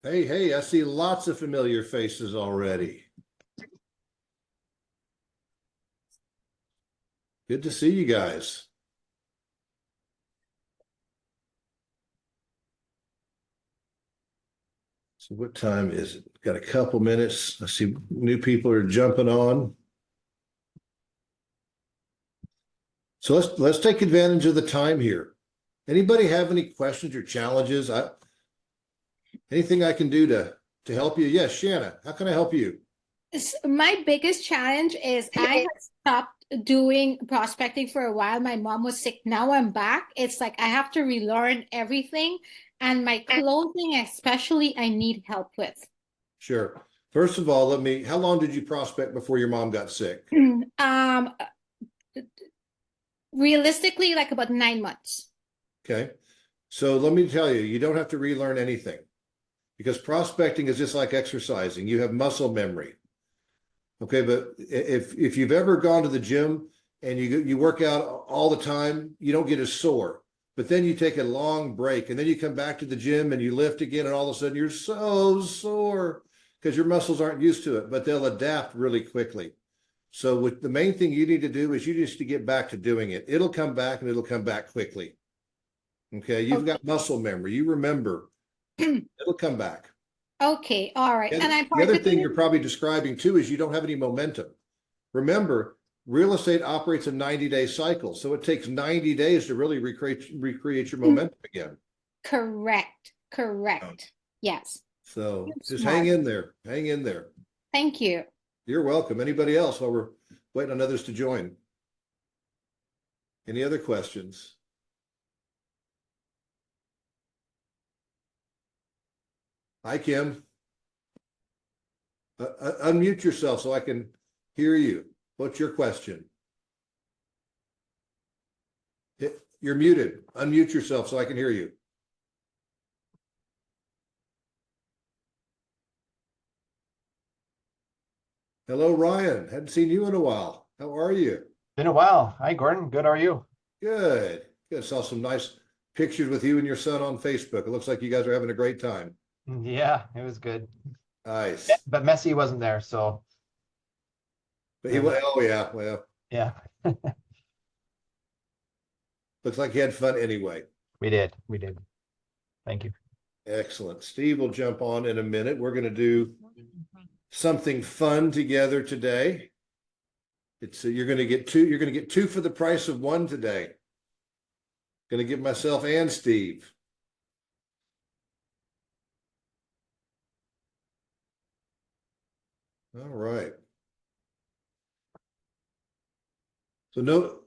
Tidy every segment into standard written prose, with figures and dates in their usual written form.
Hey, hey, I see lots of familiar faces already. Good to see you guys. So what time is it? Got a couple minutes. I see new people are jumping on. So let's take advantage of the time here. Anybody have any questions or challenges? Anything I can do to help you? Yes, Shanna, how can I help you? My biggest challenge is I had stopped doing prospecting for a while. My mom was sick. Now I'm back. It's like I have to relearn everything. And my closing, especially, I need help with. Sure. First of all, how long did you prospect before your mom got sick? Um, realistically, like about 9 months. Okay. So let me tell you, you don't have to relearn anything because prospecting is just like exercising. You have muscle memory. Okay, but if you've ever gone to the gym and you work out all the time, you don't get as sore. But then you take a long break and then you come back to the gym and you lift again, and all of a sudden you're so sore because your muscles aren't used to it, but they'll adapt really quickly. So with the main thing you need to do is you just to get back to doing it. It'll come back and it'll come back quickly. Okay, you've got muscle memory. You remember, it'll come back. Okay, all right. And I The other thing particularly you're probably describing too is you don't have any momentum. Remember, real estate operates in 90-day cycles, so it takes 90 days to really recreate your momentum again. correct. Yes. So You're just hang smart. in there. Hang in there. Thank you. You're welcome. Anybody else while we're waiting on others to join? Any other questions? Hi, Kim. Unmute yourself so I can hear you. What's your question? You're muted. Unmute yourself so I can hear you. Hello, Ryan. Hadn't seen you in a while. How are you? Been a while. Hi, Gordon. Good. How are you? Good. Good. Saw some nice pictures with you and your son on Facebook. It looks like you guys are having a great time. Yeah, it was good. Nice. But Messi wasn't there, so But oh yeah, well, yeah, looks like you had fun anyway. we did. We did. Thank you. Excellent. Steve will jump on in a minute. We're going to do something fun together today. It's you're going to get two. You're going to get two for the price of one today. Going to give myself and Steve. All right. So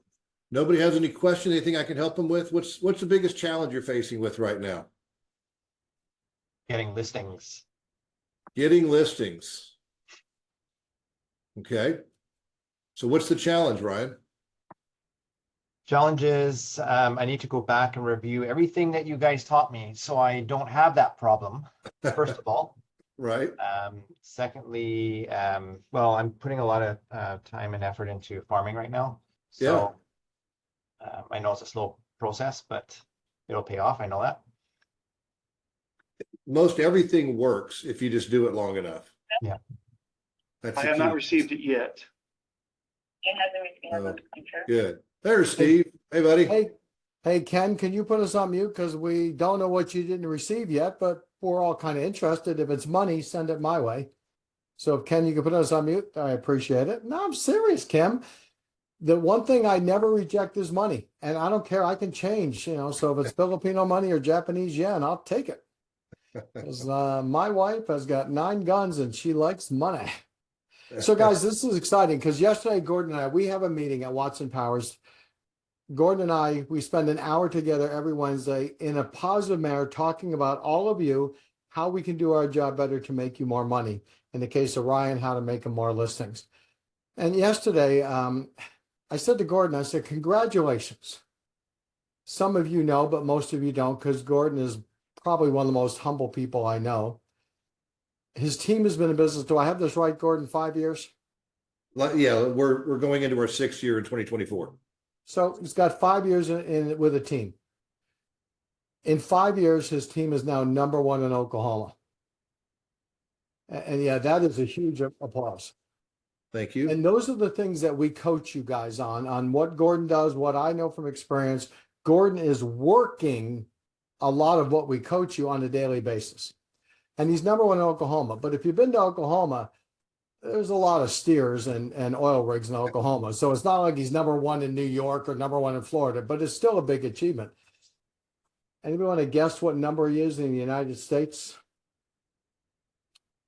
nobody has any questions, anything I can help them with? What's the biggest challenge you're facing with right now? Getting listings. Getting listings. Okay. So what's the challenge, Ryan? Challenges. I need to go back and review everything that you guys taught me, so I don't have that problem. First of all. Right. Secondly, well, I'm putting a lot of time and effort into farming right now. So I know it's a slow process, but it'll pay off. I know that. Most everything works if you just do it long enough. Yeah. That's I the have not key. received it yet. Good. There's Steve. Hey, buddy. Hey, Ken, can you put us on mute? Because we don't know what you didn't receive yet, but we're all kind of interested. If it's money, send it my way. So if Ken, you can put us on mute, I appreciate it. No, I'm serious, Kim. The one thing I never reject is money. And I don't care, I can change, so if it's Filipino money or Japanese yen, I'll take it. Because my wife has got 9 guns and she likes money. So guys, this is exciting because yesterday, Gordon and I, we have a meeting at Watson Powers. Gordon and I, we spend an hour together every Wednesday in a positive manner, talking about all of you, how we can do our job better to make you more money. In the case of Ryan, how to make him more listings. And yesterday, I said to Gordon, I said, congratulations. Some of you know, but most of you don't, because Gordon is probably one of the most humble people I know. His team has been in business. Do I have this right, Gordon? 5 years? Yeah, we're going into our 6th year in 2024. So he's got 5 years in with a team. In 5 years, his team is now #1 in Oklahoma. And yeah, that is a huge applause. Thank you. And those are the things that we coach you guys on what Gordon does, what I know from experience. Gordon is working a lot of what we coach you on a daily basis. And he's number one in Oklahoma. But if you've been to Oklahoma, there's a lot of steers and oil rigs in Oklahoma. So it's not like he's number one in New York or number one in Florida, but it's still a big achievement. Anybody want to guess what number he is in the United States?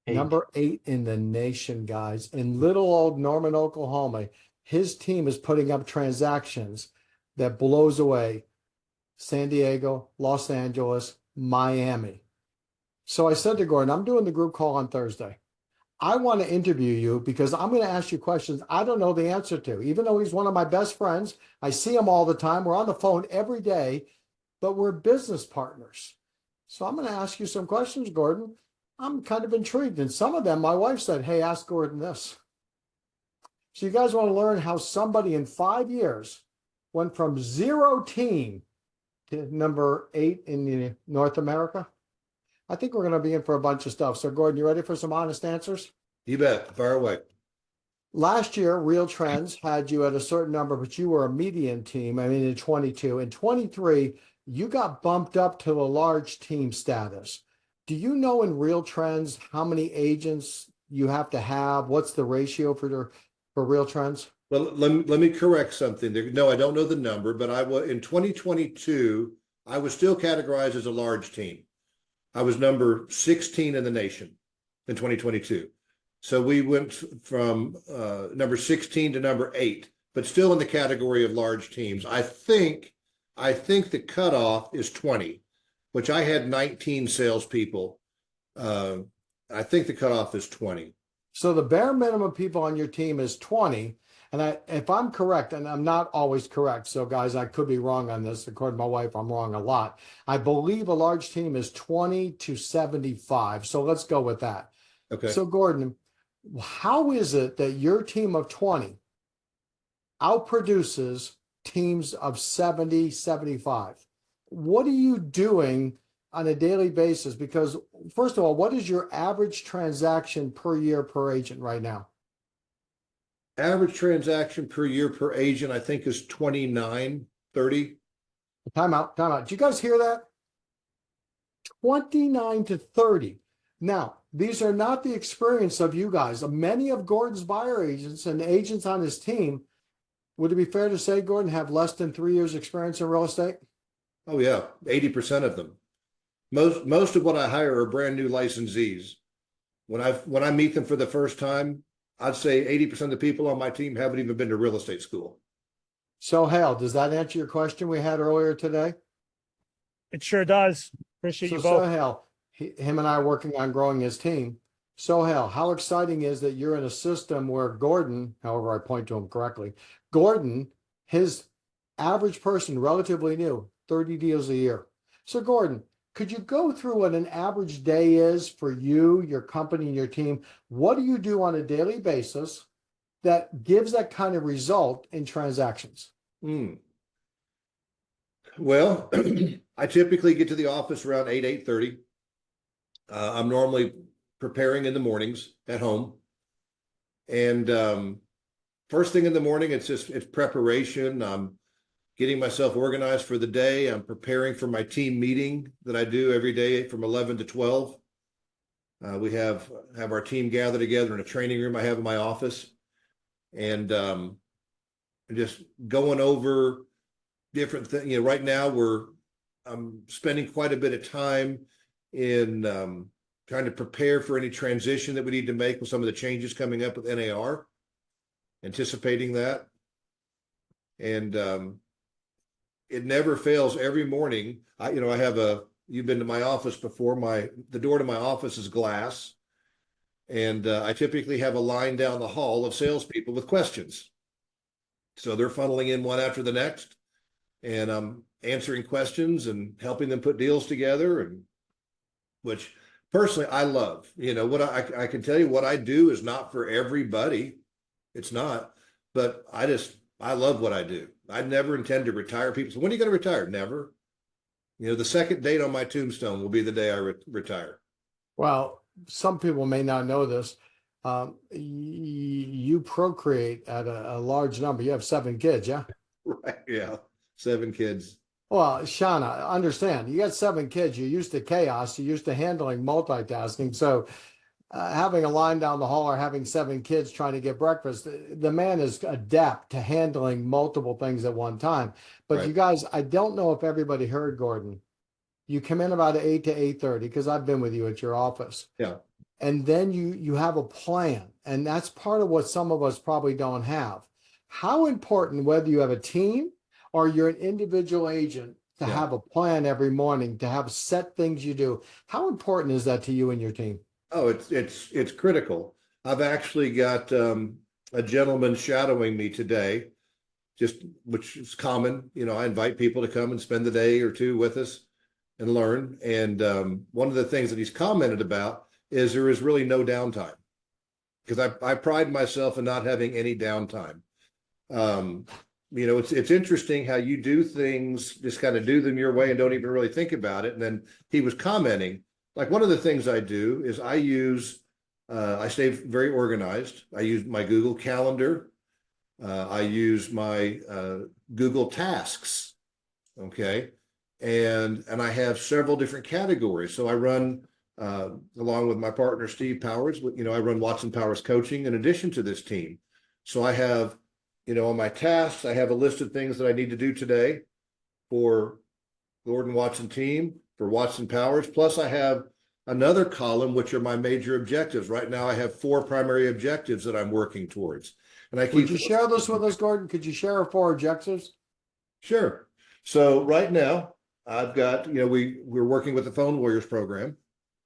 8. Number 8 in the nation, guys. In little old Norman, Oklahoma, his team is putting up transactions that blows away San Diego, Los Angeles, Miami. So I said to Gordon, I'm doing the group call on Thursday. I want to interview you because I'm going to ask you questions I don't know the answer to. Even though he's one of my best friends, I see him all the time. We're on the phone every day, but we're business partners. So I'm going to ask you some questions, Gordon. I'm kind of intrigued. And some of them, my wife said, hey, ask Gordon this. So you guys want to learn how somebody in 5 years went from 0 team to number 8 in North America? I think we're going to be in for a bunch of stuff. So Gordon, you ready for some honest answers? You bet. Fire away. Last year, Real Trends had you at a certain number, but you were a median team. I mean, in 22. In 23, you got bumped up to a large team status. Do you know in Real Trends how many agents you have to have? What's the ratio for Real Trends? Well, let me correct something there. No, I don't know the number, but I was in 2022, I was still categorized as a large team. I was number 16 in the nation in 2022. So we went from number 16 to number 8, but still in the category of large teams. I think the cutoff is 20, which I had 19 salespeople. I think the cutoff is 20. So the bare minimum people on your team is 20. And if I'm correct, and I'm not always correct, so guys, I could be wrong on this. According to my wife, I'm wrong a lot. I believe a large team is 20 to 75. So let's go with that. Okay. So Gordon, how is it that your team of 20 outproduces teams of 70, 75? What are you doing on a daily basis? Because first of all, what is your average transaction per year per agent right now? Average transaction per year per agent, I think, is 29, 30. Time out. Did you guys hear that? 29 to 30. Now, these are not the experience of you guys. Many of Gordon's buyer agents and agents on his team, would it be fair to say, Gordon, have less than 3 years experience in real estate? Oh yeah, 80% of them. Most of what I hire are brand new licensees. When I meet them for the first time, I'd say 80% of the people on my team haven't even been to real estate school. So Hal, does that answer your question we had earlier today? It sure does. Appreciate you both. Hal, him and I are working on growing his team. So Hal, how exciting is that you're in a system where Gordon, however I point to him correctly, Gordon, his average person, relatively new, 30 deals a year. So Gordon, could you go through what an average day is for you, your company, and your team? What do you do on a daily basis that gives that kind of result in transactions? Well, I typically get to the office around 8:30. I'm normally preparing in the mornings at home. And first thing in the morning, it's preparation. I'm getting myself organized for the day. I'm preparing for my team meeting that I do every day from 11 to 12. We have our team gather together in a training room I have in my office, and just going over different things. You know, right now I'm spending quite a bit of time in trying to prepare for any transition that we need to make with some of the changes coming up with NAR, anticipating that. And it never fails. Every morning, you've been to my office before. The door to my office is glass. And I typically have a line down the hall of salespeople with questions. So they're funneling in one after the next, and I'm answering questions and helping them put deals together, and which personally I love. You know, what I can tell you, what I do is not for everybody. It's not, but I love what I do. I never intend to retire. People say, when are you going to retire? Never. You know, the second date on my tombstone will be the day I retire. Well, some people may not know this. You procreate at a large number. You have 7 kids, yeah? Right. Yeah. 7 kids. Well, Shauna, understand, you got 7 kids. You're used to chaos. You're used to handling multitasking. So having a line down the hall or having 7 kids trying to get breakfast, the man is adept to handling multiple things at one time. But Right. you guys, I don't know if everybody heard, Gordon. You come in about 8 to 8:30 because I've been with you at your office. Yeah. And then you have a plan. And that's part of what some of us probably don't have. How important, whether you have a team or you're an individual agent, to Yeah. have a plan every morning, to have set things you do, how important is that to you and your team? Oh, it's critical. I've actually got a gentleman shadowing me today, just which is common. You know, I invite people to come and spend the day or two with us and learn. And one of the things that he's commented about is there is really no downtime, because I pride myself in not having any downtime. You know, it's interesting how you do things, just kind of do them your way and don't even really think about it. And then he was commenting, like, one of the things I do is I stay very organized. I use my Google Calendar. I use my Google Tasks. Okay. And I have several different categories. So I run, along with my partner, Steve Powers, you know, I run Watson Powers Coaching in addition to this team. So I have, you know, on my tasks, I have a list of things that I need to do today for Gordon Watson team, for Watson Powers. Plus I have another column, which are my major objectives. Right now I have 4 primary objectives that I'm working towards. And I keep. Would you share this with us, Gordon? Could you share our 4 objectives? Sure. So right now I've got, you know, we're working with the Phone Warriors program.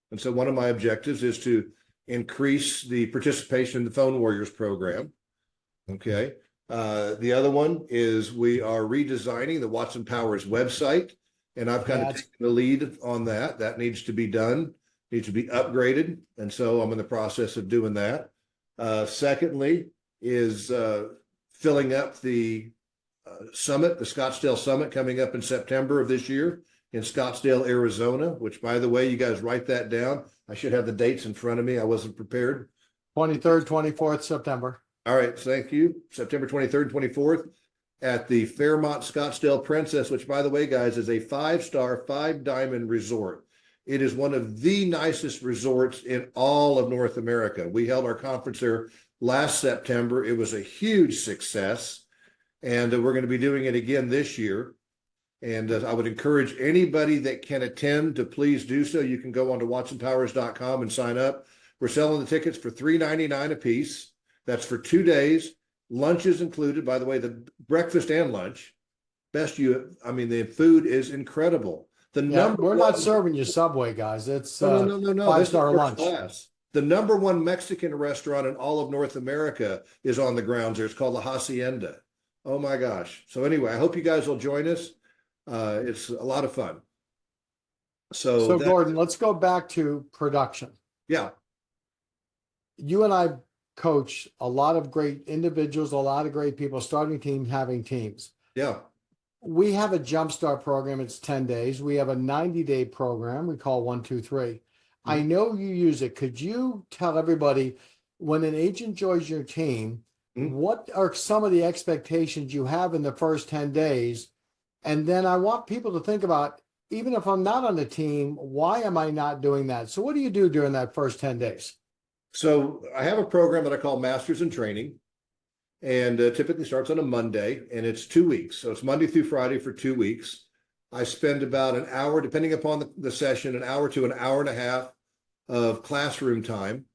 And so one of my objectives is to increase the participation in the Phone Warriors program. Okay. The other one is we are redesigning the Watson Powers website, and I've kind of taken the lead on that. That needs to be done, needs to be upgraded. And so I'm in the process of doing that. Secondly is filling up the summit, the Scottsdale Summit coming up in September of this year in Scottsdale, Arizona, which, by the way, you guys write that down. I should have the dates in front of me. I wasn't prepared. 23rd, 24th September. All right, thank you. September 23rd, 24th at the Fairmont Scottsdale Princess, which, by the way, guys, is a 5-star, 5-diamond resort. It is one of the nicest resorts in all of North America. We held our conference there last September. It was a huge success, and we're going to be doing it again this year. And I would encourage anybody that can attend to please do so. You can go on to watsonpowers.com and sign up. We're selling the tickets for $3.99 a piece. That's for 2 days. Lunch is included, by the way, the breakfast and lunch. I mean, the food is incredible. We're not serving you Subway, guys. It's no. 5-star lunch. Class. The #1 Mexican restaurant in all of North America is on the grounds there. It's called the Hacienda. Oh my gosh. So anyway, I hope you guys will join us. It's a lot of fun. So Gordon, let's go back to production. Yeah. You and I coach a lot of great individuals, a lot of great people, starting teams, having teams. Yeah. We have a jumpstart program. It's 10 days. We have a 90-day program we call 1, 2, 3. I know you use it. Could you tell everybody, when an agent joins your team, what are some of the expectations you have in the first 10 days? And then I want people to think about, even if I'm not on the team, why am I not doing that? So what do you do during that first 10 days? So I have a program that I call Masters in Training, and typically starts on a Monday, and it's 2 weeks. So it's Monday through Friday for 2 weeks. I spend about an hour, depending upon the session, an hour to an hour and a half of classroom time.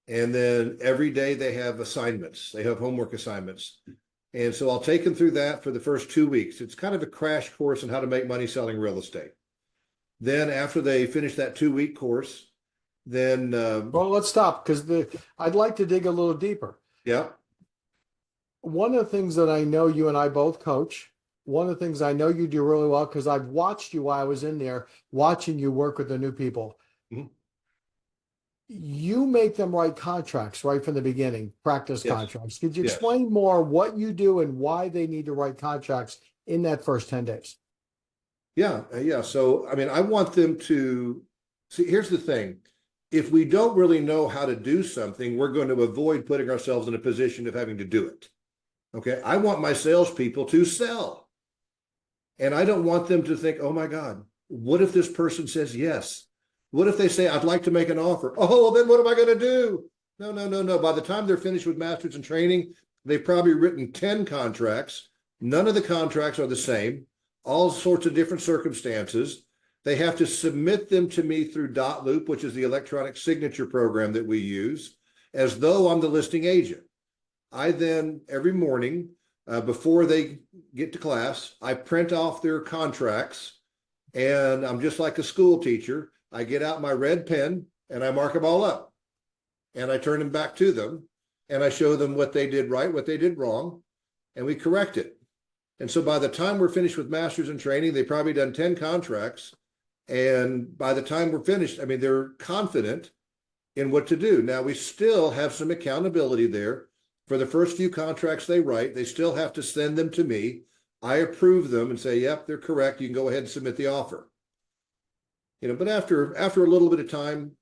And then every day they have assignments. They have homework assignments. And so I'll take them through that for the first 2 weeks. It's kind of a crash course on how to make money selling real estate. Then after they finish that 2-week course, then well, let's stop, because I'd like to dig a little deeper. Yeah. One of the things that I know you and I both coach, one of the things I know you do really well, because I've watched you while I was in there, watching you work with the new people. Mm-hmm. You make them write contracts right from the beginning, practice contracts. Could you Yes. explain more what you do and why they need to write contracts in that first 10 days? Yeah. So, I mean, I want them to see, here's the thing. if we don't really know how to do something, we're going to avoid putting ourselves in a position of having to do it. Okay. I want my salespeople to sell. And I don't want them to think, oh my God, what if this person says yes? What if they say, I'd like to make an offer? Oh, then what am I going to do? No, no, no, no. By the time they're finished with Masters in Training, they've probably written 10 contracts. None of the contracts are the same, all sorts of different circumstances. They have to submit them to me through Loop, which is the electronic signature program that we use, as though I'm the listing agent. I then, every morning, before they get to class, I print off their contracts, and I'm just like a school teacher. I get out my red pen and I mark them all up, and I turn them back to them, and I show them what they did right, what they did wrong, and we correct it. And so by the time we're finished with Masters in Training, they've probably done 10 contracts. And by the time we're finished, I mean, they're confident in what to do. Now, we still have some accountability there. For the first few contracts they write, they still have to send them to me. I approve them and say, yep, they're correct. You can go ahead and submit the offer. But after a little bit of time,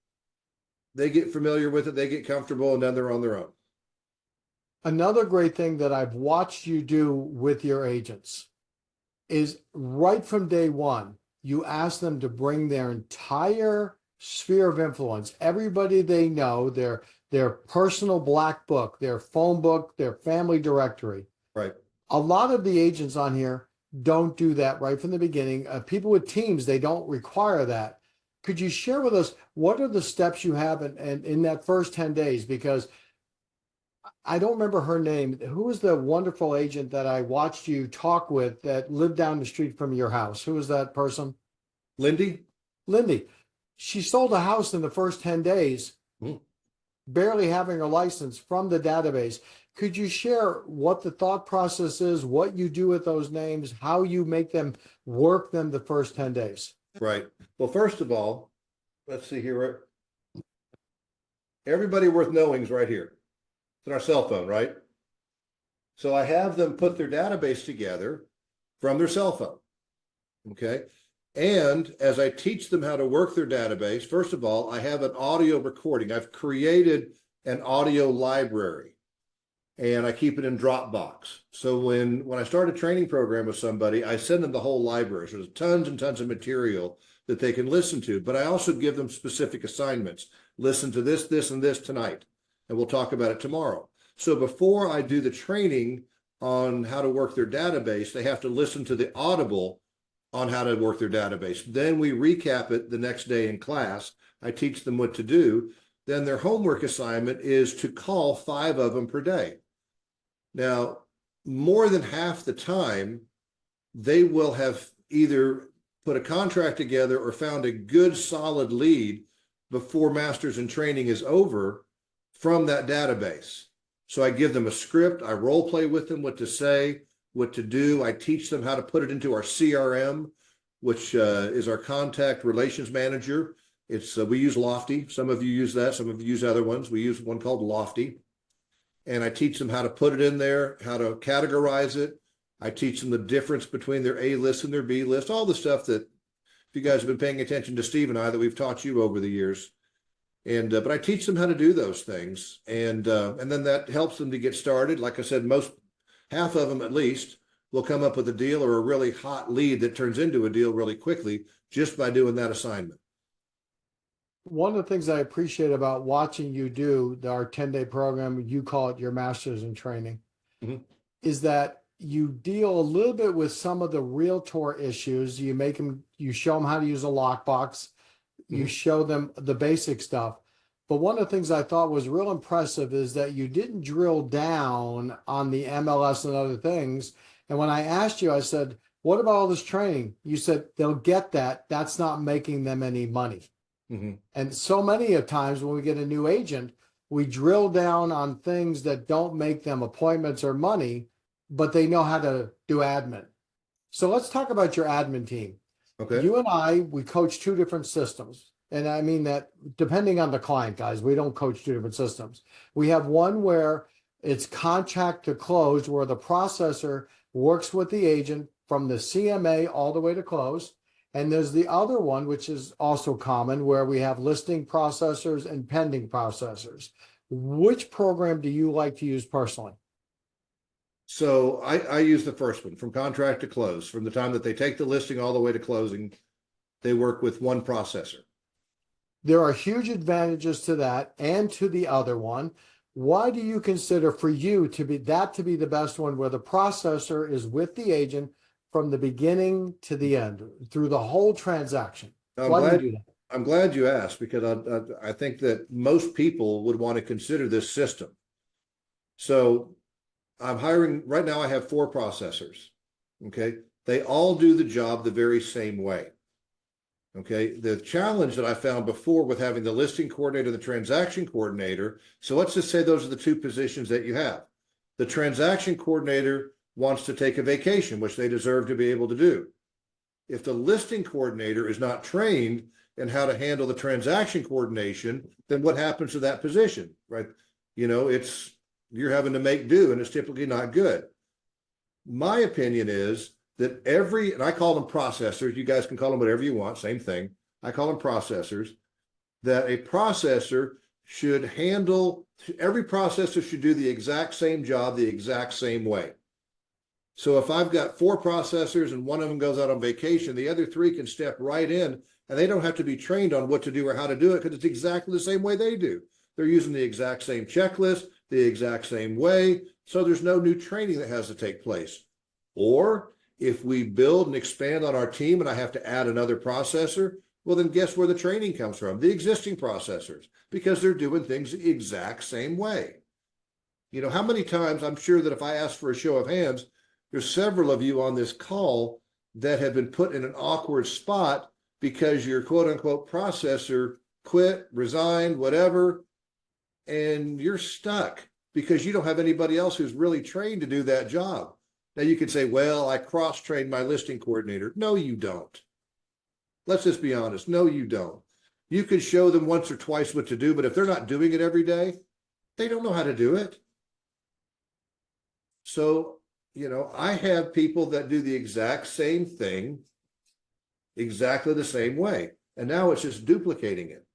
they get familiar with it, they get comfortable, and then they're on their own. Another great thing that I've watched you do with your agents is right from day one, you ask them to bring their entire sphere of influence, everybody they know, their personal black book, their phone book, their family directory. Right. A lot of the agents on here don't do that right from the beginning. People with teams, they don't require that. Could you share with us what are the steps you have in that first 10 days? Because I don't remember her name. Who was the wonderful agent that I watched you talk with that lived down the street from your house? Who was that person? Lindy? Lindy. She sold a house in the first 10 days, barely having a license from the database. Could you share what the thought process is, what you do with those names, how you make them work them the first 10 days? Right. Well, first of all, let's see here. Everybody worth knowing is right here. It's in our cell phone, right? So I have them put their database together from their cell phone. Okay. And as I teach them how to work their database, first of all, I have an audio recording. I've created an audio library, and I keep it in Dropbox. So when I start a training program with somebody, I send them the whole library. So there's tons and tons of material that they can listen to, but I also give them specific assignments. Listen to this, this, and this tonight, and we'll talk about it tomorrow. So before I do the training on how to work their database, they have to listen to the audible on how to work their database. Then we recap it the next day in class. I teach them what to do. Then their homework assignment is to call 5 of them per day. Now, more than half the time, they will have either put a contract together or found a good solid lead before Masters in Training is over from that database. So I give them a script, I role play with them what to say, what to do. I teach them how to put it into our CRM, which is our contact relations manager. It's we use Lofty. Some of you use that. Some of you use other ones. We use one called Lofty. And I teach them how to put it in there, how to categorize it. I teach them the difference between their A list and their B list, all the stuff that if you guys have been paying attention to Steve and I that we've taught you over the years. And but I teach them how to do those things. And then that helps them to get started. Like I said, half of them at least will come up with a deal or a really hot lead that turns into a deal really quickly just by doing that assignment. One of the things I appreciate about watching you do our 10-day program, you call it your Masters in Training, is that you deal a little bit with some of the realtor issues. You show them how to use a lockbox. You show them the basic stuff. But one of the things I thought was real impressive is that you didn't drill down on the MLS and other things. And when I asked you, I said, what about all this training? You said, they'll get that. That's not making them any money. And so many of times when we get a new agent, we drill down on things that don't make them appointments or money, but they know how to do admin. So let's talk about your admin team. Okay. You and we coach 2 different systems. And I mean that depending on the client, guys, we don't coach 2 different systems. We have one where it's contract to close, where the processor works with the agent from the CMA all the way to close. And there's the other one, which is also common, where we have listing processors and pending processors. Which program do you like to use personally? So I use the first one, from contract to close. From the time that they take the listing all the way to closing, they work with one processor. There are huge advantages to that and to the other one. Why do you consider for you to be the best one, where the processor is with the agent from the beginning to the end through the whole transaction? Why do you do that? I'm glad you asked, because I think that most people would want to consider this system. So I'm hiring right now. I have 4 processors. Okay. They all do the job the very same way. Okay. The challenge that I found before with having the listing coordinator, the transaction coordinator. So let's just say those are the 2 positions that you have. The transaction coordinator wants to take a vacation, which they deserve to be able to do. If the listing coordinator is not trained in how to handle the transaction coordination, then what happens to that position, right? You're having to make do, and it's typically not good. My opinion is that and I call them processors, you guys can call them whatever you want, same thing. I call them processors, that a processor should every processor should do the exact same job the exact same way. So if I've got 4 processors and one of them goes out on vacation, the other 3 can step right in, and they don't have to be trained on what to do or how to do it, because it's exactly the same way they do. They're using the exact same checklist, the exact same way. So there's no new training that has to take place. Or if we build and expand on our team and I have to add another processor, well, then guess where the training comes from? The existing processors, because they're doing things the exact same way. How many times, I'm sure that if I ask for a show of hands, there's several of you on this call that have been put in an awkward spot because your quote unquote processor quit, resigned, whatever, and you're stuck because you don't have anybody else who's really trained to do that job. Now you can say, well, I cross-trained my listing coordinator. No, you don't. Let's just be honest. No, you don't. You can show them once or twice what to do, but if they're not doing it every day, they don't know how to do it. So, I have people that do the exact same thing, exactly the same way. And now it's just duplicating it.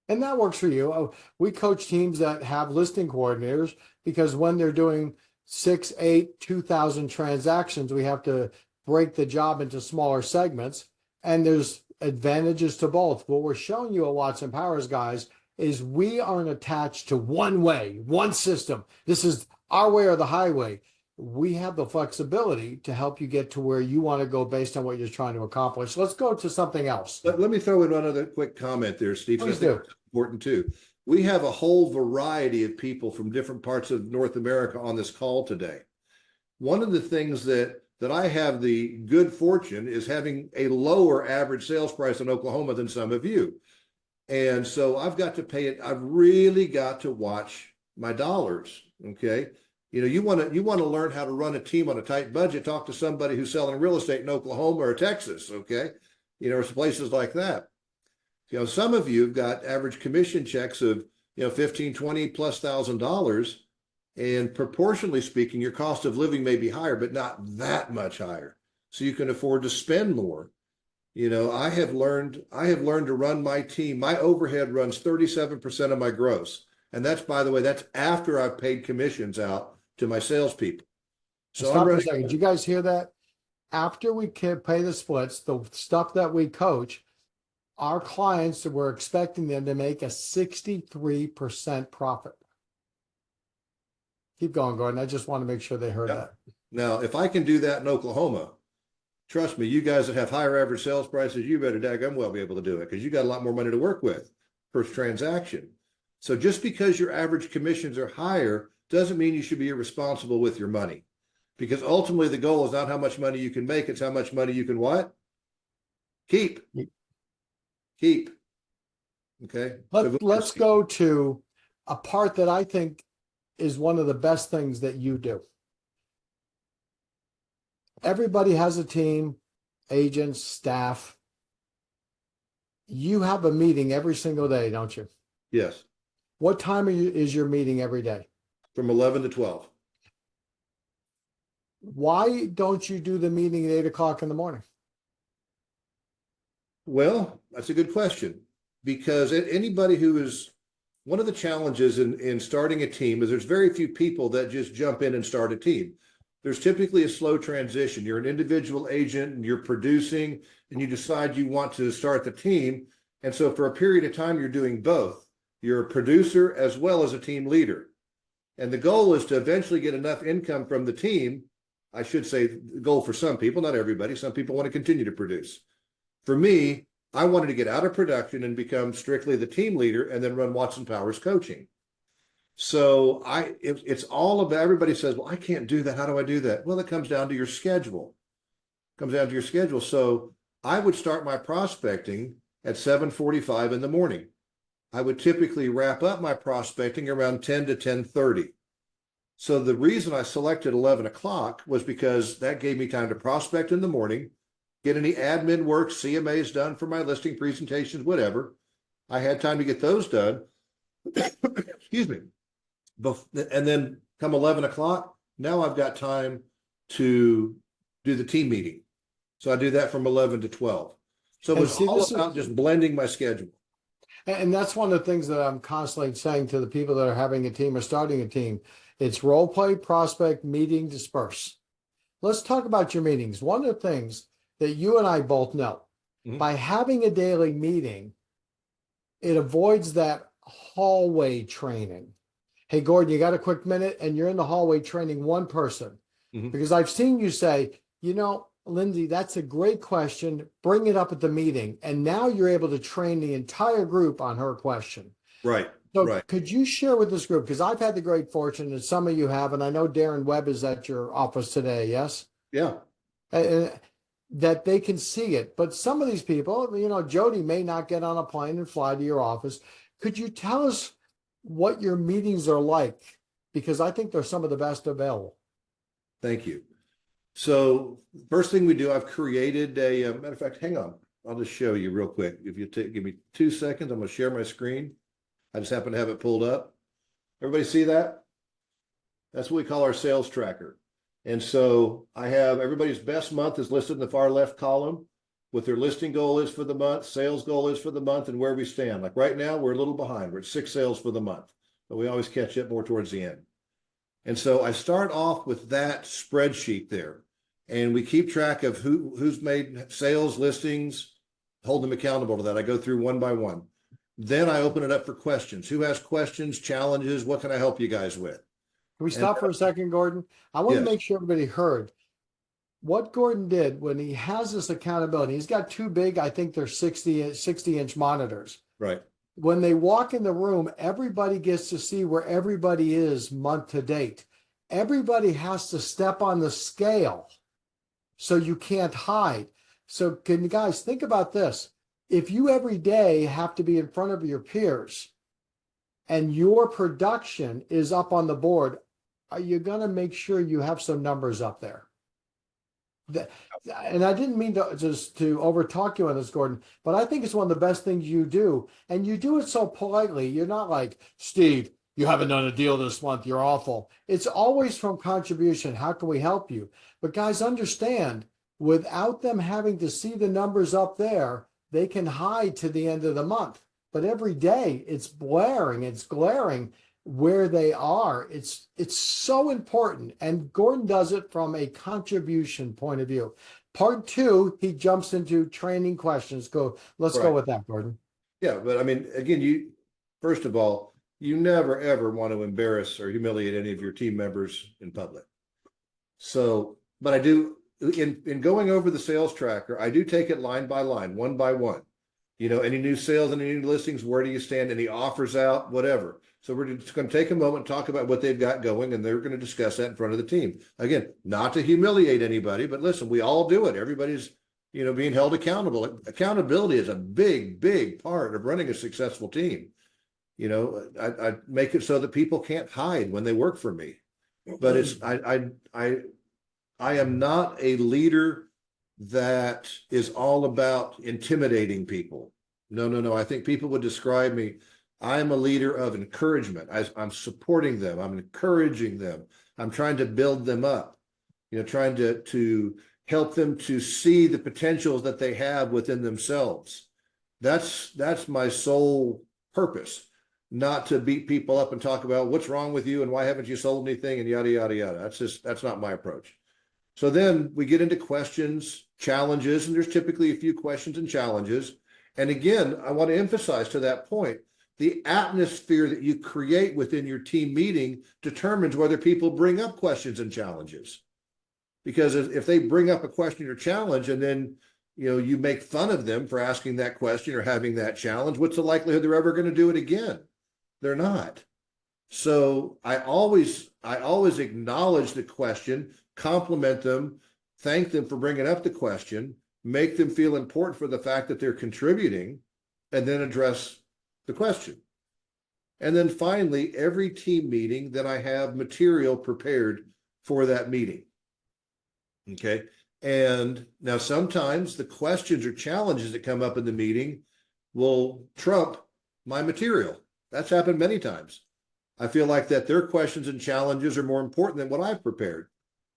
And that works for you. We coach teams that have listing coordinators, because when they're doing 6, 8, 2,000 transactions, we have to break the job into smaller segments. And there's advantages to both. What we're showing you at Watson Powers, guys, is we aren't attached to one way, one system. This is our way or the highway. We have the flexibility to help you get to where you want to go based on what you're trying to accomplish. Let's go to something else. Let me throw in one other quick comment there, Steve. Please I think do. it's important too. We have a whole variety of people from different parts of North America on this call today. One of the things that I have the good fortune is having a lower average sales price in Oklahoma than some of you. And so I've got to pay it. I've really got to watch my dollars. Okay. You want to learn how to run a team on a tight budget. Talk to somebody who's selling real estate in Oklahoma or Texas. Okay. Or places like that. Some of you have got average commission checks of, 15, 20 plus $1,000. And proportionally speaking, your cost of living may be higher, but not that much higher. So you can afford to spend more. I have learned to run my team. My overhead runs 37% of my gross. And that's, by the way, that's after I've paid commissions out to my salespeople. So stop for a second. Did you guys hear that? After we can pay the splits, the stuff that we coach, our clients, we're expecting them to make a 63% profit. Keep going, Gordon. I just want to make sure they heard that. Now, if I can do that in Oklahoma, trust me, you guys that have higher average sales prices, you better daggum well be able to do it, because you got a lot more money to work with per transaction. So just because your average commissions are higher doesn't mean you should be irresponsible with your money, because ultimately the goal is not how much money you can make, it's how much money you can what? Keep. Okay. Let's go to a part that I think is one of the best things that you do. Everybody has a team, agents, staff. You have a meeting every single day, don't you? Yes. What time is your meeting every day? From 11 to 12. Why don't you do the meeting at 8 o'clock in the morning? Well, that's a good question, because anybody who is, one of the challenges in starting a team is there's very few people that just jump in and start a team. There's typically a slow transition. You're an individual agent and you're producing and you decide you want to start the team. And so for a period of time, you're doing both. You're a producer as well as a team leader. And the goal is to eventually get enough income from the team. I should say the goal for some people, not everybody. Some people want to continue to produce. For me, I wanted to get out of production and become strictly the team leader and then run Watson Powers coaching. So it's all about, everybody says, well, I can't do that. How do I do that? Well, it comes down to your schedule. So I would start my prospecting at 7:45 in the morning. I would typically wrap up my prospecting around 10 to 10:30. So the reason I selected 11 o'clock was because that gave me time to prospect in the morning, get any admin work, CMAs done for my listing presentations, whatever. I had time to get those done. Excuse me. And then come 11 o'clock, now I've got time to do the team meeting. So I do that from 11 to 12. So it was all about just blending my schedule. And that's one of the things that I'm constantly saying to the people that are having a team or starting a team. It's role play, prospect, meeting, disperse. Let's talk about your meetings. One of the things that you and I both know, by having a daily meeting, it avoids that hallway training. Hey, Gordon, you got a quick minute? And you're in the hallway training one person. Because I've seen you say, you know, Lindsay, that's a great question. Bring it up at the meeting. And now you're able to train the entire group on her question. Right. So right. Could you share with this group, because I've had the great fortune, and some of you have, and I know Darren Webb is at your office today, yes? Yeah. That they can see it. But some of these people, you know, Jody may not get on a plane and fly to your office. Could you tell us what your meetings are like? Because I think they're some of the best available. Thank you. So first thing we do, I've created a, matter of fact, hang on. I'll just show you real quick. If you give me 2 seconds, I'm going to share my screen. I just happen to have it pulled up. Everybody see that? That's what we call our sales tracker. And so I have everybody's best month is listed in the far left column, what their listing goal is for the month, sales goal is for the month, and where we stand. Like right now, we're a little behind. We're at 6 sales for the month, but we always catch up more towards the end. And so I start off with that spreadsheet there, and we keep track of who's made sales, listings, hold them accountable to that. I go through one by one. Then I open it up for questions. Who has questions, challenges? What can I help you guys with? Can we stop for a second, Gordon? I want to make sure everybody heard what Gordon did when he has this accountability. He's got two big, I think they're 60-inch monitors. Right. When they walk in the room, everybody gets to see where everybody is month to date. Everybody has to step on the scale, so you can't hide. So can you guys think about this? If you every day have to be in front of your peers and your production is up on the board, are you going to make sure you have some numbers up there? And I didn't mean to just to overtalk you on this, Gordon, but I think it's one of the best things you do. And you do it so politely. You're not like, Steve, you haven't done a deal this month. You're awful. It's always from contribution. How can we help you? But guys, understand, without them having to see the numbers up there, they can hide to the end of the month. But every day it's blaring, it's glaring where they are. It's so important. And Gordon does it from a contribution point of view. Part two, he jumps into training questions. Let's go with that, Gordon. Yeah, but I mean, again, first of all, you never ever want to embarrass or humiliate any of your team members in public. So, but I do, in going over the sales tracker, I do take it line by line, one by one. You know, any new sales and any new listings, where do you stand? Any offers out, whatever. So we're just going to take a moment and talk about what they've got going, and they're going to discuss that in front of the team. Again, not to humiliate anybody, but listen, we all do it. Everybody's, you know, being held accountable. Accountability is a big, big part of running a successful team. You know, I make it so that people can't hide when they work for me. But it's I am not a leader that is all about intimidating people. No. I think people would describe me. I'm a leader of encouragement. I'm supporting them. I'm encouraging them. I'm trying to build them up. You know, trying to help them to see the potentials that they have within themselves. That's my sole purpose, not to beat people up and talk about what's wrong with you and why haven't you sold anything and yada, yada, yada. That's not my approach. So then we get into questions, challenges, and there's typically a few questions and challenges. And again, I want to emphasize to that point, the atmosphere that you create within your team meeting determines whether people bring up questions and challenges. Because if they bring up a question or challenge and then you make fun of them for asking that question or having that challenge, what's the likelihood they're ever going to do it again? They're not. So I always acknowledge the question, compliment them, thank them for bringing up the question, make them feel important for the fact that they're contributing, and then address the question. And then finally, every team meeting, then I have material prepared for that meeting. Okay. And now sometimes the questions or challenges that come up in the meeting will trump my material. That's happened many times. I feel like that their questions and challenges are more important than what I've prepared.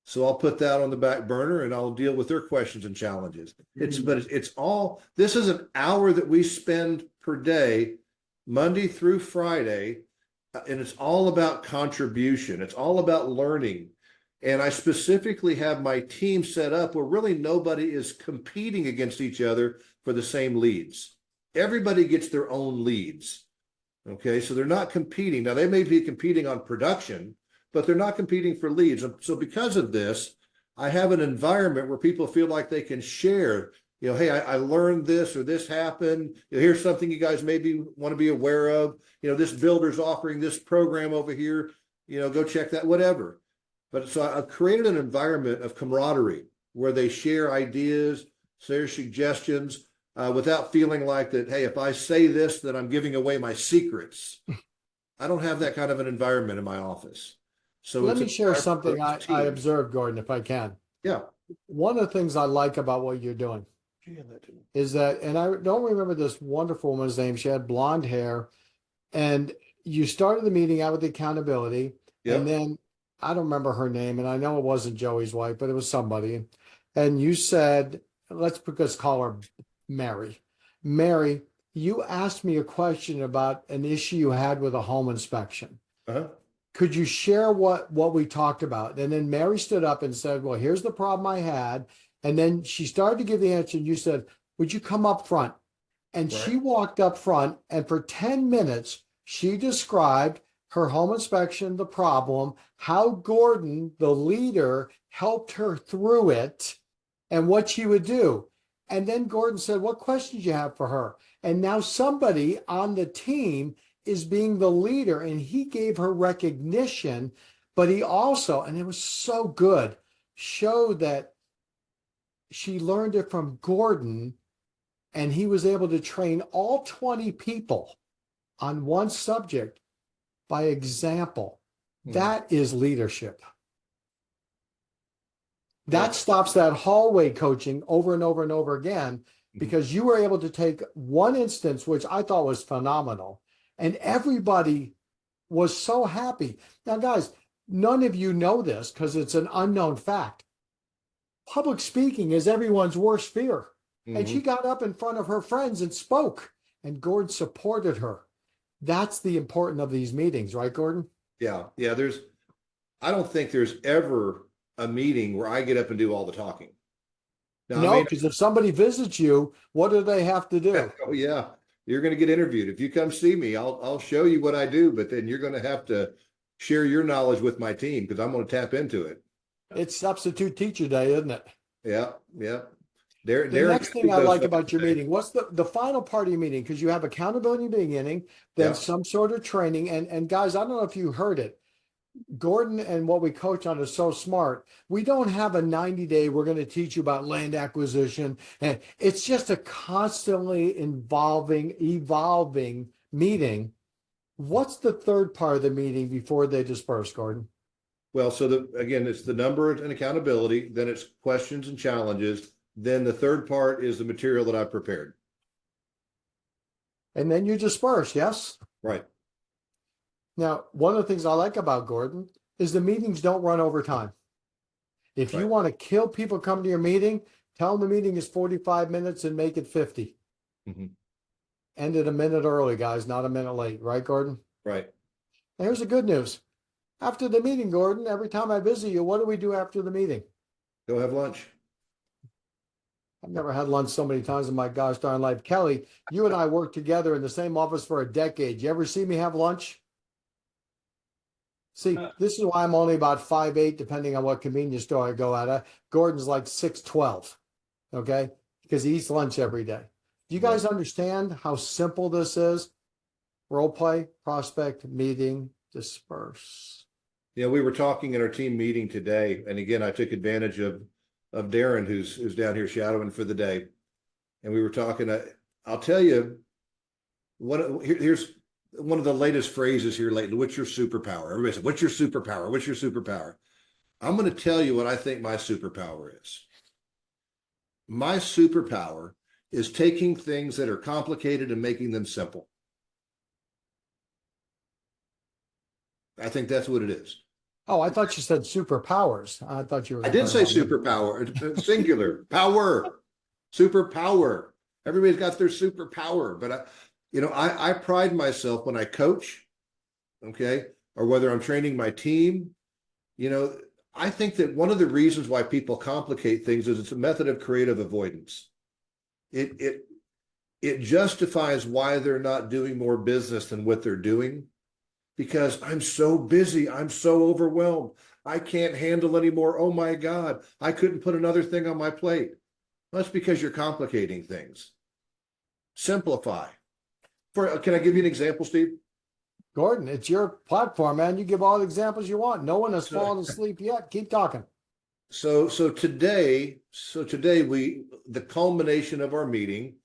So I'll put that on the back burner and I'll deal with their questions and challenges. But it's all, this is an hour that we spend per day, Monday through Friday, and it's all about contribution. It's all about learning. And I specifically have my team set up where really nobody is competing against each other for the same leads. Everybody gets their own leads. Okay, so they're not competing. Now they may be competing on production, but they're not competing for leads. So because of this, I have an environment where people feel like they can share, hey, I learned this or this happened. Here's something you guys maybe want to be aware of. This builder's offering this program over here, go check that, whatever. But so I've created an environment of camaraderie where they share ideas, share suggestions, without feeling like that, hey, if I say this, then I'm giving away my secrets. I don't have that kind of an environment in my office. So let me share something I observed, Gordon, if I can. Yeah. One of the things I like about what you're doing is that, and I don't remember this wonderful woman's name. She had blonde hair, and you started the meeting out with accountability, and then I don't remember her name, and I know it wasn't Joey's wife, but it was somebody. And you said, let's call her Mary. Mary, you asked me a question about an issue you had with a home inspection. Could you share what we talked about? And then Mary stood up and said, well, here's the problem I had. And then she started to give the answer, and you said, would you come up front? And she walked up front, and for 10 minutes, she described her home inspection, the problem, how Gordon, the leader, helped her through it, and what she would do. And then Gordon said, what questions do you have for her? And now somebody on the team is being the leader, and he gave her recognition, but he also, and it was so good, showed that she learned it from Gordon, and he was able to train all 20 people on one subject by example. That is leadership. That stops that hallway coaching over and over and over again, because you were able to take one instance, which I thought was phenomenal, and everybody was so happy. Now, guys, none of you know this because it's an unknown fact. Public speaking is everyone's worst fear. And she got up in front of her friends and spoke, and Gordon supported her. That's the importance of these meetings, right, Gordon? Yeah. I don't think there's ever a meeting where I get up and do all the talking. Now, no, because if somebody visits you, what do they have to do? Oh yeah, you're going to get interviewed. If you come see me, I'll show you what I do, but then you're going to have to share your knowledge with my team because I'm going to tap into it. It's substitute teacher day, isn't it? Yeah. The next thing I like about your meeting, what's the final part of your meeting? Because you have accountability in the beginning, then some sort of training. And guys, I don't know if you heard it. Gordon and what we coach on is so smart. We don't have a 90-day, we're going to teach you about land acquisition. And it's just a constantly evolving meeting. What's the third part of the meeting before they disperse, Gordon? Well, so again, it's the number and accountability, then it's questions and challenges. Then the third part is the material that I've prepared. And then you disperse, yes? Right. Now, one of the things I like about Gordon is the meetings don't run over time. If you Right. want to kill people coming to your meeting, tell them the meeting is 45 minutes and make it 50. Mhm. End it a minute early, guys, not a minute late. Right, Gordon? Right. And here's the good news. After the meeting, Gordon, every time I visit you, what do we do after the meeting? Go have lunch. I've never had lunch so many times in my gosh darn life. Kelly, you and I worked together in the same office for a decade. You ever see me have lunch? See, this is why I'm only about 5'8", depending on what convenience store I go at. Gordon's like 6'12", okay? Because he eats lunch every day. Do you guys understand how simple this is? Role play, prospect, meeting, disperse. Yeah, we were talking in our team meeting today, and again, I took advantage of Darren, who's down here shadowing for the day, and we were talking. I'll tell you, here's one of the latest phrases here lately. What's your superpower? Everybody said, "What's your superpower? What's your superpower?" I'm going to tell you what I think my superpower is. My superpower is taking things that are complicated and making them simple. I think that's what it is. Oh, I thought you said superpowers. I thought you were. I did say superpower, singular, power, superpower. Everybody's got their superpower, but I pride myself when I coach, okay, or whether I'm training my team. I think that one of the reasons why people complicate things is it's a method of creative avoidance. It justifies why they're not doing more business than what they're doing. Because I'm so busy, I'm so overwhelmed, I can't handle anymore. Oh my God, I couldn't put another thing on my plate. That's because you're complicating things. Simplify. Can I give you an example, Steve? Gordon, it's your platform, man. You give all the examples you want. No one has fallen asleep yet. Keep talking. So today, the culmination of our meeting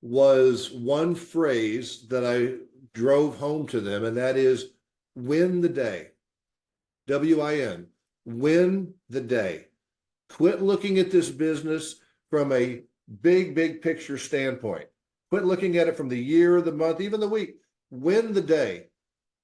was one phrase that I drove home to them, and that is win the day. WIN, win the day. Quit looking at this business from a big picture standpoint. Quit looking at it from the year, the month, even the week. Win the day.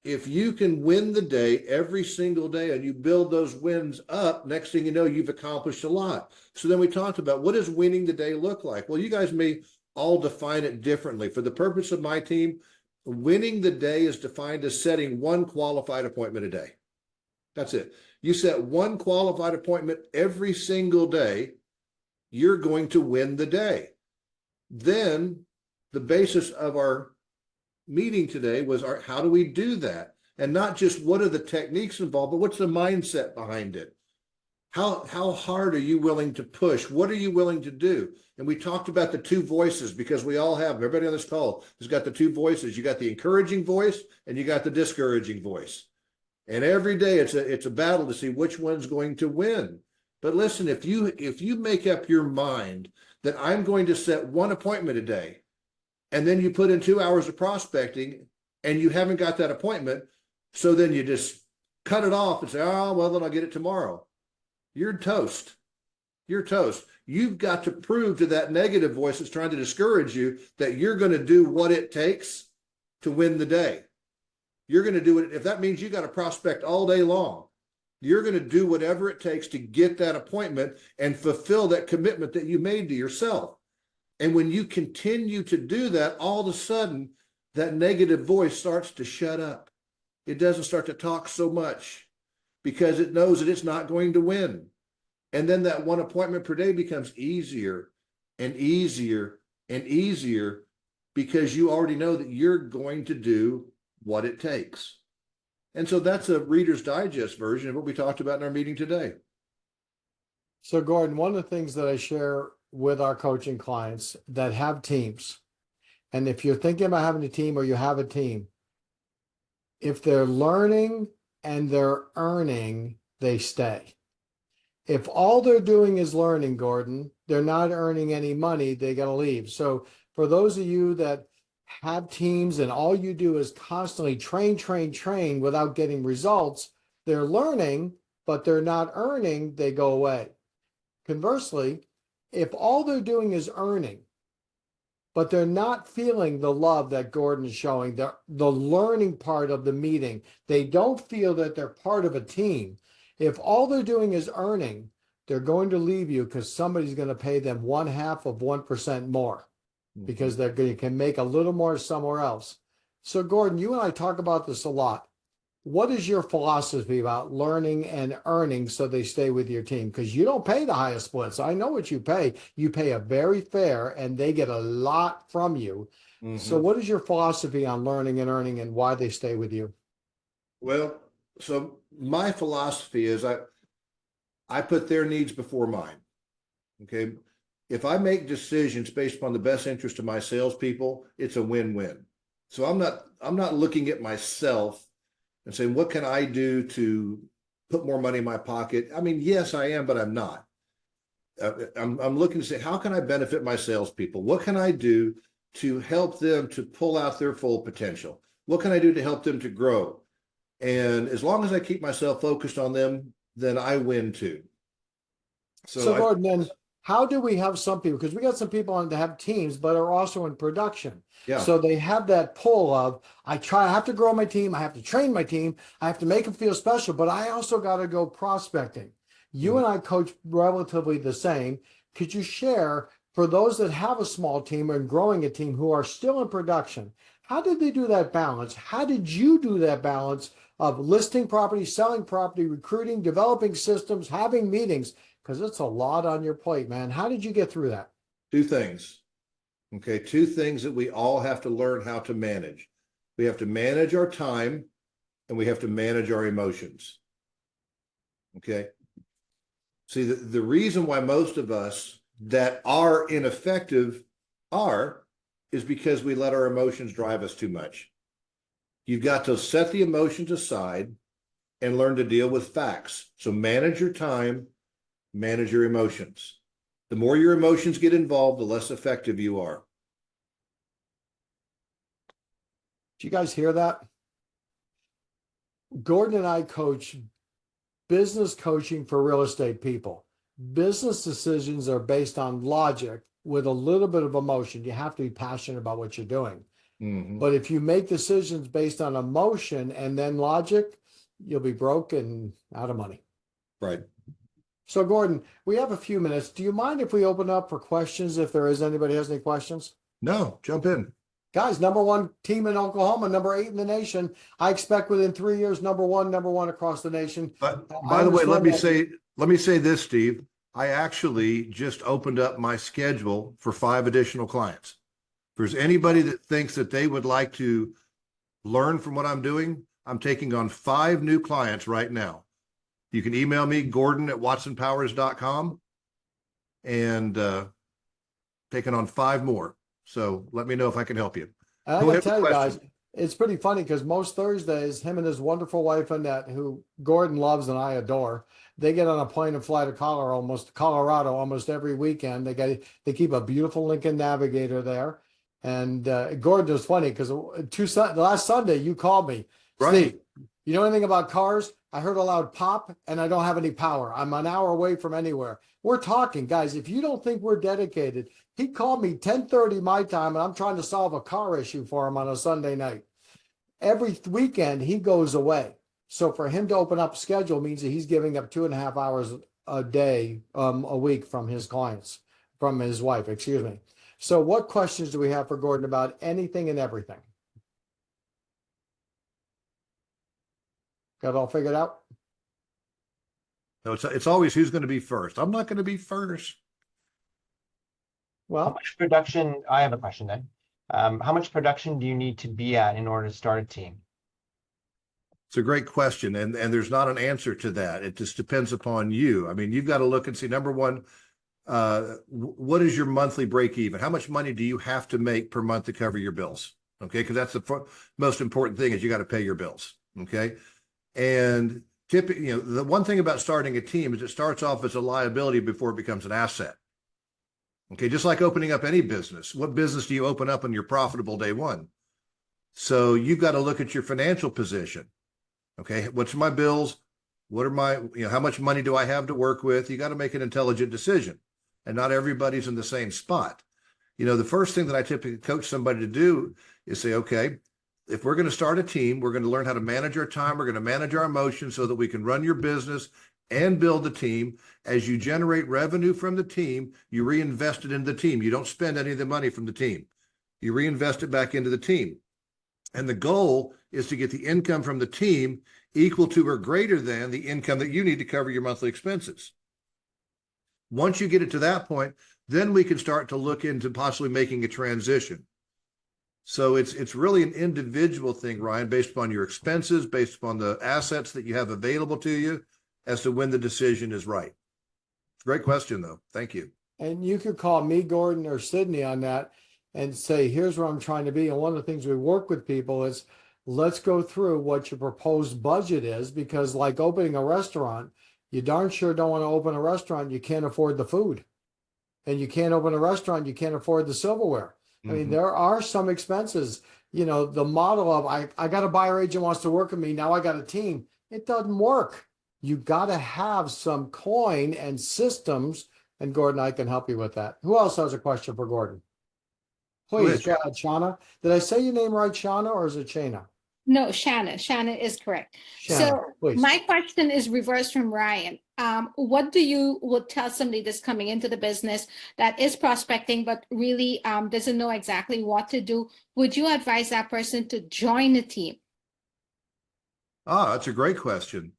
If you can win the day every single day and you build those wins up, next thing you know, you've accomplished a lot. So then we talked about, what does winning the day look like? Well, you guys may all define it differently. For the purpose of my team, winning the day is defined as setting one qualified appointment a day. That's it. You set one qualified appointment every single day, you're going to win the day. Then the basis of our meeting today was how do we do that? And not just what are the techniques involved, but what's the mindset behind it? How hard are you willing to push? What are you willing to do? And we talked about the two voices, because we all have, everybody on this call has got the two voices. You got the encouraging voice and you got the discouraging voice. And every day it's a battle to see which one's going to win. But listen, if you make up your mind that I'm going to set one appointment a day, and then you put in 2 hours of prospecting and you haven't got that appointment, so then you just cut it off and say, oh, well, then I'll get it tomorrow. You're toast. You're toast. You've got to prove to that negative voice that's trying to discourage you that you're going to do what it takes to win the day. You're going to do it. If that means you got to prospect all day long, you're going to do whatever it takes to get that appointment and fulfill that commitment that you made to yourself. And when you continue to do that, all of a sudden, that negative voice starts to shut up. It doesn't start to talk so much because it knows that it's not going to win. And then that one appointment per day becomes easier and easier and easier because you already know that you're going to do what it takes. And so that's a Reader's Digest version of what we talked about in our meeting today. So, Gordon, one of the things that I share with our coaching clients that have teams, and if you're thinking about having a team or you have a team, if they're learning and they're earning, they stay. If all they're doing is learning, Gordon, they're not earning any money, they got to leave. So for those of you that have teams and all you do is constantly train without getting results, they're learning, but they're not earning, they go away. Conversely, if all they're doing is earning, but they're not feeling the love that Gordon is showing, the learning part of the meeting, they don't feel that they're part of a team. If all they're doing is earning, they're going to leave you because somebody's going to pay them 1/2 of 1% more because they're going to can make a little more somewhere else. So Gordon, you and I talk about this a lot. What is your philosophy about learning and earning so they stay with your team? Because you don't pay the highest splits. I know what you pay. You pay a very fair and they get a lot from you. So what is your philosophy on learning and earning and why they stay with you? Well, so my philosophy is I put their needs before mine. Okay. If I make decisions based upon the best interest of my salespeople, it's a win-win. So I'm not looking at myself and saying, what can I do to put more money in my pocket? I mean, yes, I am, but I'm not. I'm looking to say, how can I benefit my salespeople? What can I do to help them to pull out their full potential? What can I do to help them to grow? And as long as I keep myself focused on them, then I win too. So Gordon, then how do we have some people, because we got some people on to have teams, but are also in production. Yeah. So they have that pull of, I have to grow my team. I have to train my team. I have to make them feel special, but I also got to go prospecting. You and I coach relatively the same. Could you share for those that have a small team and growing a team who are still in production? How did they do that balance? How did you do that balance of listing property, selling property, recruiting, developing systems, having meetings? Because it's a lot on your plate, man. How did you get through that? Two things. Okay. Two things that we all have to learn how to manage. We have to manage our time and we have to manage our emotions. Okay. See, the reason why most of us that are ineffective is because we let our emotions drive us too much. You've got to set the emotions aside and learn to deal with facts. So manage your time, manage your emotions. The more your emotions get involved, the less effective you are. Do you guys hear that? Gordon and I coach business coaching for real estate people. Business decisions are based on logic with a little bit of emotion. You have to be passionate about what you're doing. But if you make decisions based on emotion and then logic, you'll be broke and out of money. Right. So Gordon, we have a few minutes. Do you mind if we open up for questions if there is anybody has any questions? No, jump in. Guys, #1 team in Oklahoma, #8 in the nation. I expect within 3 years, number one across the nation. But by the way, let me say this, Steve. I actually just opened up my schedule for 5 additional clients. If there's anybody that thinks that they would like to learn from what I'm doing, I'm taking on 5 new clients right now. You can email me, Gordon@watsonpowers.com, and taking on 5 more. So let me know if I can help you. And I gotta tell you guys, it's pretty funny because most Thursdays, him and his wonderful wife Annette, who Gordon loves and I adore, they get on a plane and fly to Colorado almost every weekend. They keep a beautiful Lincoln Navigator there. And Gordon was funny because last Sunday you called me, Right. Steve, you know anything about cars? I heard a loud pop and I don't have any power. I'm an hour away from anywhere. We're talking, guys. If you don't think we're dedicated, he called me 10:30 my time and I'm trying to solve a car issue for him on a Sunday night. Every weekend he goes away. So for him to open up a schedule means that he's giving up 2.5 hours a day, a week from his clients, from his wife, excuse me. So what questions do we have for Gordon about anything and everything? Got it all figured out? No, it's always who's going to be first. I'm not going to be first. How Well, much production? I have a question then. How much production do you need to be at in order to start a team? It's a great question, and there's not an answer to that. It just depends upon you. I mean, you've got to look and see, #1, what is your monthly break even? How much money do you have to make per month to cover your bills? Okay, because that's the most important thing is you got to pay your bills. Okay, and typically, the one thing about starting a team is it starts off as a liability before it becomes an asset. Okay, just like opening up any business. What business do you open up when you're profitable day one? So you've got to look at your financial position. Okay, what's my bills? What are my, how much money do I have to work with? You got to make an intelligent decision. And not everybody's in the same spot. The first thing that I typically coach somebody to do is say, okay, if we're going to start a team, we're going to learn how to manage our time. We're going to manage our emotions so that we can run your business and build the team. As you generate revenue from the team, you reinvest it in the team. You don't spend any of the money from the team. You reinvest it back into the team. And the goal is to get the income from the team equal to or greater than the income that you need to cover your monthly expenses. Once you get it to that point, then we can start to look into possibly making a transition. So it's really an individual thing, Ryan, based upon your expenses, based upon the assets that you have available to you, as to when the decision is right. Great question, though. Thank you. And you could call me, Gordon, or Sydney on that and say, here's where I'm trying to be. And one of the things we work with people is, let's go through what your proposed budget is, because like opening a restaurant, you darn sure don't want to open a restaurant. You can't afford the food. And you can't open a restaurant. You can't afford the silverware. I mean, there are some expenses, you know, the model of I got a buyer agent wants to work with me. Now I got a team. It doesn't work. You got to have some coin and systems. And Gordon, I can help you with that. Who else has a question for Gordon? Please, go ahead, Shauna. Did I say your name right, Shauna, or is it Shana? No, Shanna. Shanna is correct. Shanna, So please. my question is reversed from Ryan. What do you would tell somebody that's coming into the business that is prospecting, but really doesn't know exactly what to do? Would you advise that person to join a team? That's a great question.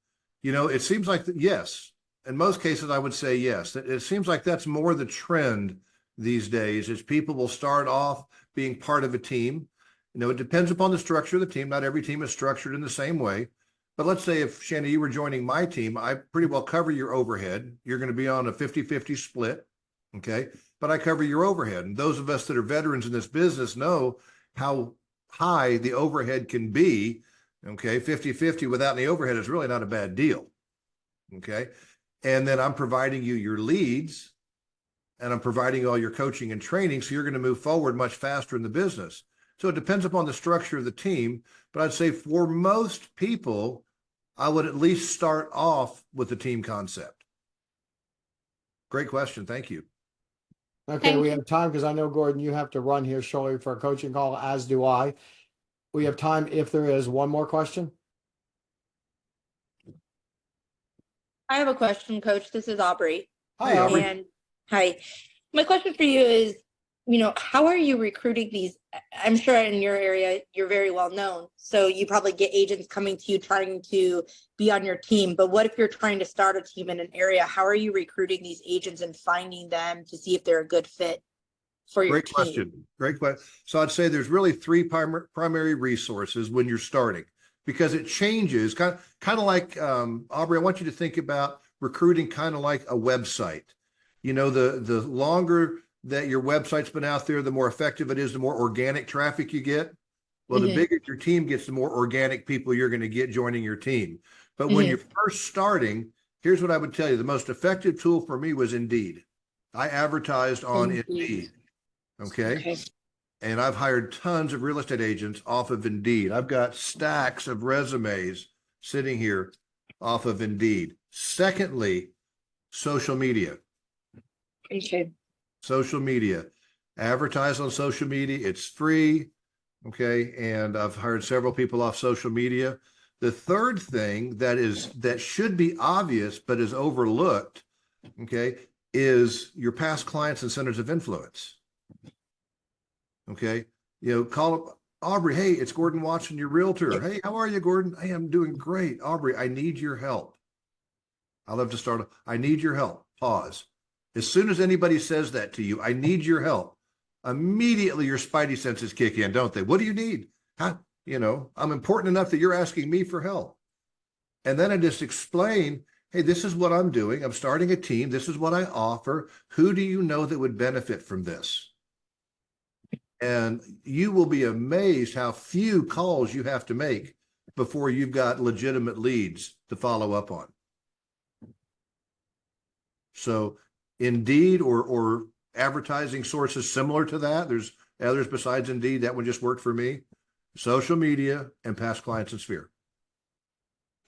You know, it seems like yes. In most cases, I would say yes. It seems like that's more the trend these days, is people will start off being part of a team. You know, it depends upon the structure of the team. Not every team is structured in the same way. But let's say if, Shanna, you were joining my team, I pretty well cover your overhead. You're going to be on a 50-50 split, okay? But I cover your overhead. And those of us that are veterans in this business know how high the overhead can be, okay? 50-50 without any overhead is really not a bad deal, okay? And then I'm providing you your leads, and I'm providing all your coaching and training, so you're going to move forward much faster in the business. So it depends upon the structure of the team, but I'd say for most people, I would at least start off with the team concept. Great question. Thank you. Okay, Thank we you. have time because I know, Gordon, you have to run here shortly for a coaching call, as do I. We have time if there is one more question. I have a question, Coach. This is Aubrey. Hi, Aubrey. And hi. My question for you is, you know, how are you recruiting these? I'm sure in your area, you're very well known. So you probably get agents coming to you trying to be on your team. But what if you're trying to start a team in an area? How are you recruiting these agents and finding them to see if they're a good fit for your Great team? question. Great question. So I'd say there's really three primary resources when you're starting, because it changes kind of like, Aubrey, I want you to think about recruiting kind of like a website. You know, the longer that your website's been out there, the more effective it is, the more organic traffic you get. Well, the bigger your team gets, the more organic people you're going to get joining your team. But when you're first starting, here's what I would tell you. The most effective tool for me was Indeed. I advertised on Indeed. Okay. And I've hired tons of real estate agents off of Indeed. I've got stacks of resumes sitting here off of Indeed. Secondly, social media. Okay. Social media. Advertise on social media. It's free. Okay. And I've hired several people off social media. The third thing that should be obvious but is overlooked, okay, is your past clients and centers of influence. Okay. You know, call up Aubrey. Hey, it's Gordon Watson, your realtor. Hey, how are you, Gordon? Hey, I'm doing great. Aubrey, I need your help. I love to start. I need your help. Pause. As soon as anybody says that to you, I need your help, immediately your spidey senses kick in, don't they? What do you need? How, you know, I'm important enough that you're asking me for help. And then I just explain, hey, this is what I'm doing. I'm starting a team. This is what I offer. Who do you know that would benefit from this? And you will be amazed how few calls you have to make before you've got legitimate leads to follow up on. So Indeed or advertising sources similar to that, there's others besides Indeed. That one just worked for me. Social media and past clients and Sphere.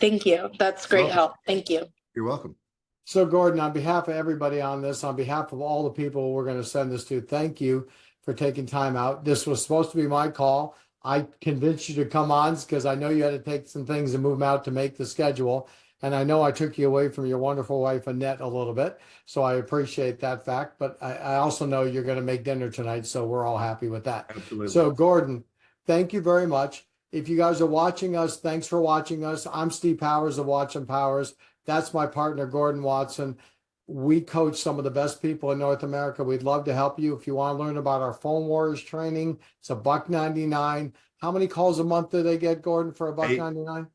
Thank you. That's great help. Thank you. You're welcome. So, Gordon, on behalf of everybody on this, on behalf of all the people we're going to send this to, thank you for taking time out. This was supposed to be my call. I convinced you to come on because I know you had to take some things and move them out to make the schedule. And I know I took you away from your wonderful wife, Annette, a little bit. So I appreciate that fact. But I also know you're going to make dinner tonight. So we're all happy with that. Absolutely. So, Gordon, thank you very much. If you guys are watching us, thanks for watching us. I'm Steve Powers of Watch and Powers. That's my partner, Gordon Watson. We coach some of the best people in North America. We'd love to help you. If you want to learn about our Phone Warriors training, it's $1.99. How many calls a month do they get, Gordon, for $1.99?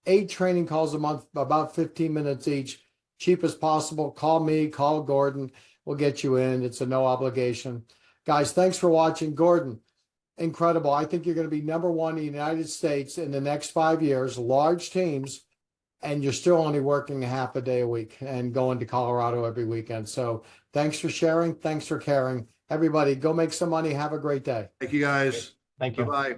8 training calls a month, about 15 minutes each, cheap as possible. Call me, call Gordon. We'll get you in. It's a no obligation. Guys, thanks for watching. Gordon, incredible. I think you're going to be #1 in the United States in the next 5 years, large teams, and you're still only working a half a day a week and going to Colorado every weekend. So thanks for sharing. Thanks for caring. Everybody, go make some money. Have a great day. Thank you, guys. Thank you. Bye-bye.